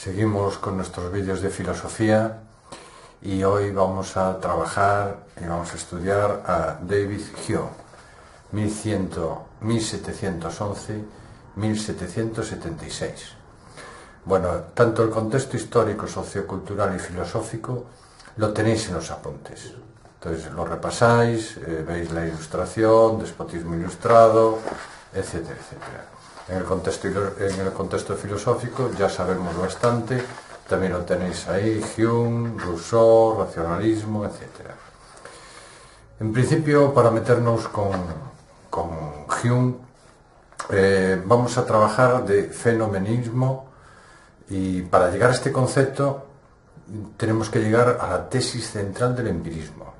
Seguimos con nuestros vídeos de filosofía y hoy vamos a trabajar y vamos a estudiar a David Hume, 1711-1776. Bueno, tanto el contexto histórico, sociocultural y filosófico lo tenéis en los apuntes. Entonces lo repasáis, veis la ilustración, despotismo ilustrado, etcétera, etcétera. En el contexto filosófico ya sabemos bastante, también lo tenéis ahí, Hume, Rousseau, racionalismo, etcétera. En principio, para meternos con Hume, vamos a trabajar de fenomenismo, y para llegar a este concepto tenemos que llegar a la tesis central del empirismo.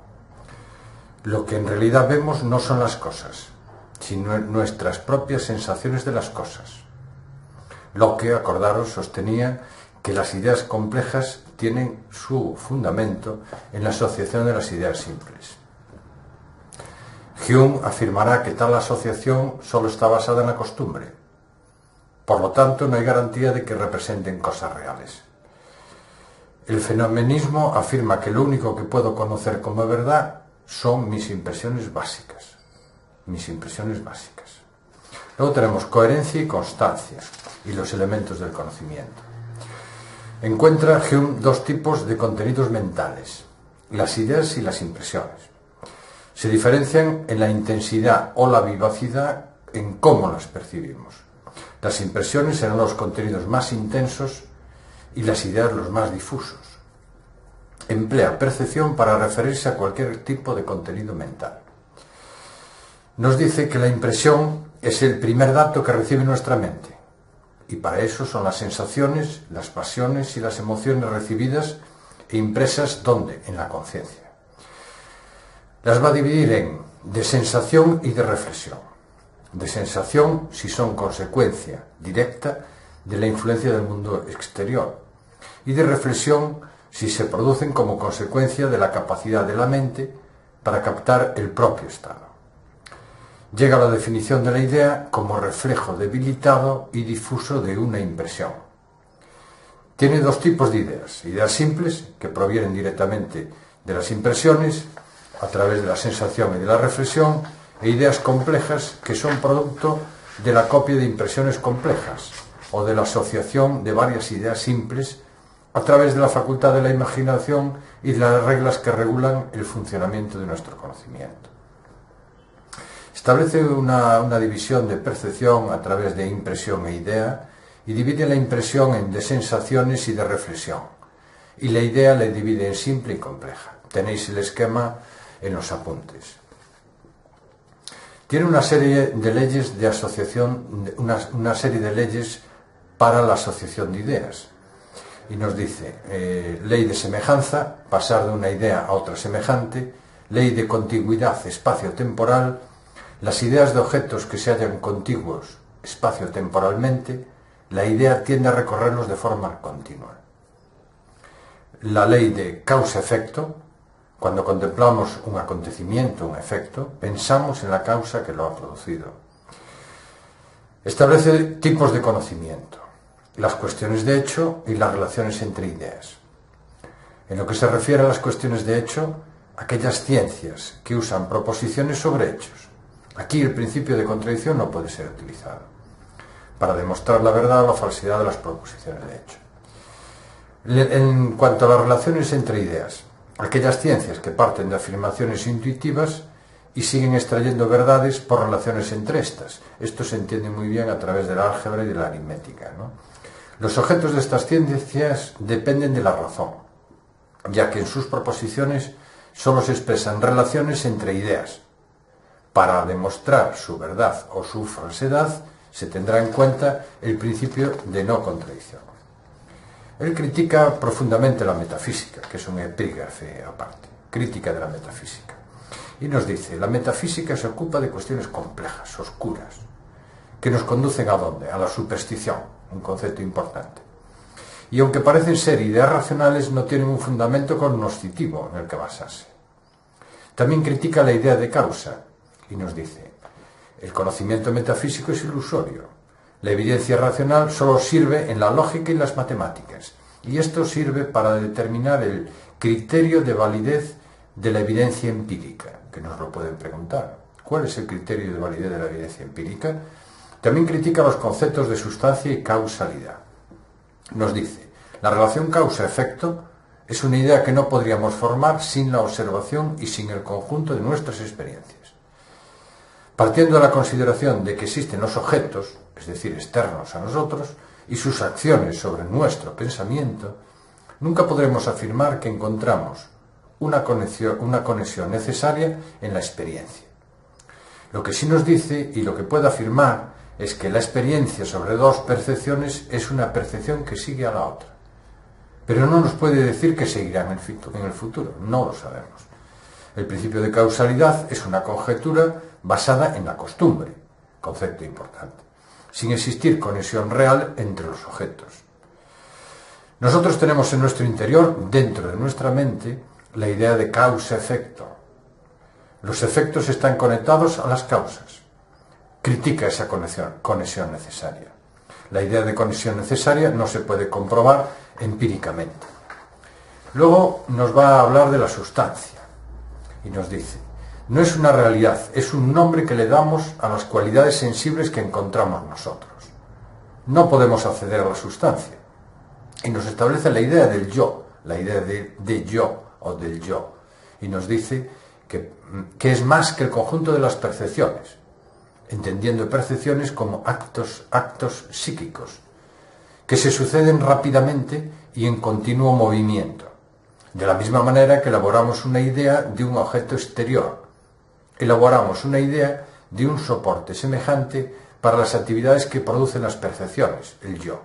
Lo que en realidad vemos no son las cosas, sino nuestras propias sensaciones de las cosas. Locke, acordaros, sostenía que las ideas complejas tienen su fundamento en la asociación de las ideas simples. Hume afirmará que tal asociación solo está basada en la costumbre. Por lo tanto, no hay garantía de que representen cosas reales. El fenomenismo afirma que lo único que puedo conocer como verdad son mis impresiones básicas. Luego tenemos coherencia y constancia y los elementos del conocimiento. Encuentra Hume dos tipos de contenidos mentales, las ideas y las impresiones. Se diferencian en la intensidad o la vivacidad en cómo las percibimos. Las impresiones serán los contenidos más intensos y las ideas los más difusos. Emplea percepción para referirse a cualquier tipo de contenido mental. Nos dice que la impresión es el primer dato que recibe nuestra mente, y para eso son las sensaciones, las pasiones y las emociones recibidas e impresas, ¿dónde? En la conciencia. Las va a dividir en de sensación y de reflexión. De sensación si son consecuencia directa de la influencia del mundo exterior, y de reflexión si se producen como consecuencia de la capacidad de la mente para captar el propio estado. Llega a la definición de la idea como reflejo debilitado y difuso de una impresión. Tiene dos tipos de ideas: ideas simples, que provienen directamente de las impresiones a través de la sensación y de la reflexión, e ideas complejas, que son producto de la copia de impresiones complejas o de la asociación de varias ideas simples a través de la facultad de la imaginación y de las reglas que regulan el funcionamiento de nuestro conocimiento. Establece una división de percepción a través de impresión e idea, y divide la impresión en de sensaciones y de reflexión, y la idea la divide en simple y compleja. Tenéis el esquema en los apuntes. Tiene una serie de leyes de asociación, una serie de leyes para la asociación de ideas. Y nos dice, ley de semejanza, pasar de una idea a otra semejante; ley de contigüidad espacio-temporal, las ideas de objetos que se hallan contiguos espacio-temporalmente, la idea tiende a recorrerlos de forma continua. La ley de causa-efecto, cuando contemplamos un acontecimiento, un efecto, pensamos en la causa que lo ha producido. Establece tipos de conocimiento: las cuestiones de hecho y las relaciones entre ideas. En lo que se refiere a las cuestiones de hecho, aquellas ciencias que usan proposiciones sobre hechos. Aquí el principio de contradicción no puede ser utilizado para demostrar la verdad o la falsidad de las proposiciones de hecho. En cuanto a las relaciones entre ideas, aquellas ciencias que parten de afirmaciones intuitivas y siguen extrayendo verdades por relaciones entre estas. Esto se entiende muy bien a través del álgebra y de la aritmética, ¿no? Los objetos de estas ciencias dependen de la razón, ya que en sus proposiciones solo se expresan relaciones entre ideas. Para demostrar su verdad o su falsedad se tendrá en cuenta el principio de no contradicción. Él critica profundamente la metafísica, que es un epígrafe aparte, crítica de la metafísica. Y nos dice, la metafísica se ocupa de cuestiones complejas, oscuras, que nos conducen ¿a dónde? A la superstición, un concepto importante. Y aunque parecen ser ideas racionales, no tienen un fundamento cognoscitivo en el que basarse. También critica la idea de causa, y nos dice, el conocimiento metafísico es ilusorio. La evidencia racional solo sirve en la lógica y las matemáticas, y esto sirve para determinar el criterio de validez de la evidencia empírica, que nos lo pueden preguntar. ¿Cuál es el criterio de validez de la evidencia empírica? También critica los conceptos de sustancia y causalidad. Nos dice, la relación causa-efecto es una idea que no podríamos formar sin la observación y sin el conjunto de nuestras experiencias. Partiendo de la consideración de que existen los objetos, es decir, externos a nosotros, y sus acciones sobre nuestro pensamiento, nunca podremos afirmar que encontramos una conexión necesaria en la experiencia. Lo que sí nos dice y lo que puede afirmar es que la experiencia sobre dos percepciones es una percepción que sigue a la otra. Pero no nos puede decir que seguirá en el futuro, no lo sabemos. El principio de causalidad es una conjetura basada en la costumbre, concepto importante, sin existir conexión real entre los objetos. Nosotros tenemos en nuestro interior, dentro de nuestra mente, la idea de causa-efecto. Los efectos están conectados a las causas. Critica esa conexión necesaria. La idea de conexión necesaria no se puede comprobar empíricamente. Luego nos va a hablar de la sustancia y nos dice, no es una realidad, es un nombre que le damos a las cualidades sensibles que encontramos nosotros. No podemos acceder a la sustancia. Y nos establece la idea del yo, la idea de yo o del yo. Y nos dice que es más que el conjunto de las percepciones, entendiendo percepciones como actos psíquicos, que se suceden rápidamente y en continuo movimiento. De la misma manera que elaboramos una idea de un objeto exterior, elaboramos una idea de un soporte semejante para las actividades que producen las percepciones, el yo.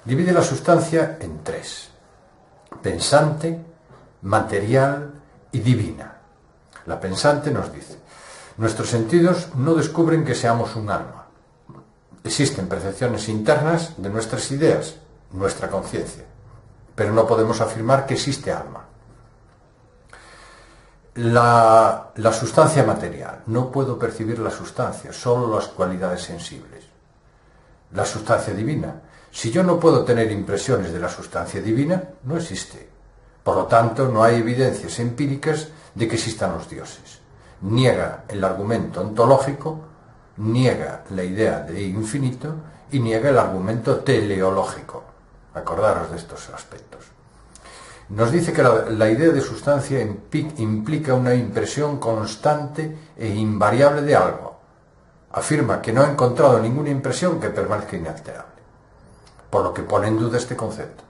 Divide la sustancia en tres: pensante, material y divina. La pensante nos dice, nuestros sentidos no descubren que seamos un alma. Existen percepciones internas de nuestras ideas, nuestra conciencia, pero no podemos afirmar que existe alma. La sustancia material, no puedo percibir la sustancia, solo las cualidades sensibles. La sustancia divina, si yo no puedo tener impresiones de la sustancia divina, no existe. Por lo tanto, no hay evidencias empíricas de que existan los dioses. Niega el argumento ontológico, niega la idea de infinito y niega el argumento teleológico. Acordaros de estos aspectos. Nos dice que la idea de sustancia implica una impresión constante e invariable de algo. Afirma que no ha encontrado ninguna impresión que permanezca inalterable, por lo que pone en duda este concepto.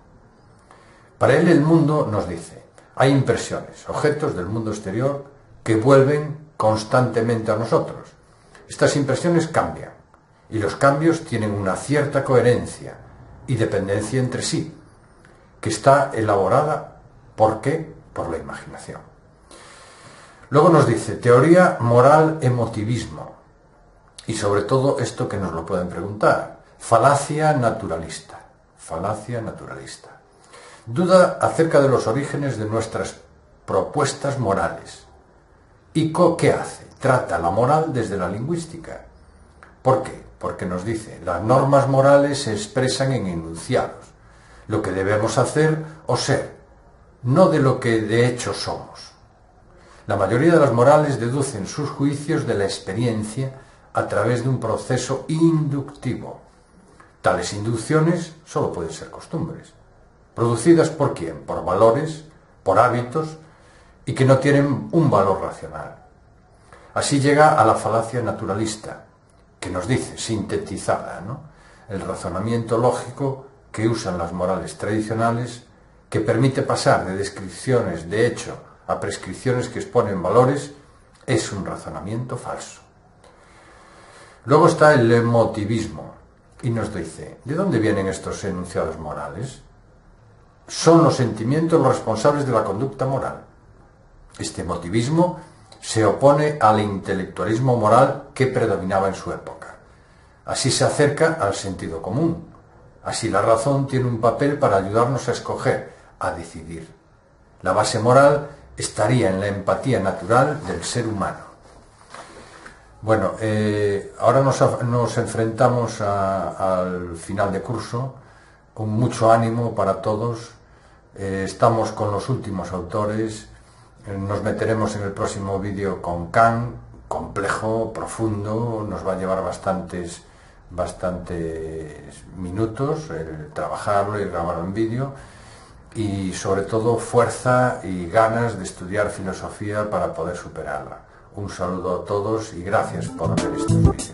Para él el mundo, nos dice, hay impresiones, objetos del mundo exterior que vuelven constantemente a nosotros. Estas impresiones cambian y los cambios tienen una cierta coherencia y dependencia entre sí, que está elaborada, ¿por qué? Por la imaginación. Luego nos dice, teoría moral emotivismo, y sobre todo esto que nos lo pueden preguntar, falacia naturalista. Duda acerca de los orígenes de nuestras propuestas morales. ¿Y qué hace? Trata la moral desde la lingüística. ¿Por qué? Porque nos dice, las normas morales se expresan en enunciados, lo que debemos hacer o ser, no de lo que de hecho somos. La mayoría de las morales deducen sus juicios de la experiencia a través de un proceso inductivo. Tales inducciones solo pueden ser costumbres. ¿Producidas por quién? Por valores, por hábitos, y que no tienen un valor racional. Así llega a la falacia naturalista, que nos dice, sintetizada, ¿no?, el razonamiento lógico que usan las morales tradicionales, que permite pasar de descripciones de hecho a prescripciones que exponen valores, es un razonamiento falso. Luego está el emotivismo, y nos dice, ¿de dónde vienen estos enunciados morales? Son los sentimientos los responsables de la conducta moral. Este emotivismo se opone al intelectualismo moral que predominaba en su época. Así se acerca al sentido común. Así la razón tiene un papel para ayudarnos a escoger, a decidir. La base moral estaría en la empatía natural del ser humano. Bueno, ahora nos enfrentamos al final de curso con mucho ánimo para todos. Estamos con los últimos autores. Nos meteremos en el próximo vídeo con Kant, complejo, profundo, nos va a llevar bastantes minutos el trabajarlo y grabarlo en vídeo, y sobre todo fuerza y ganas de estudiar filosofía para poder superarla. Un saludo a todos y gracias por ver estos vídeos.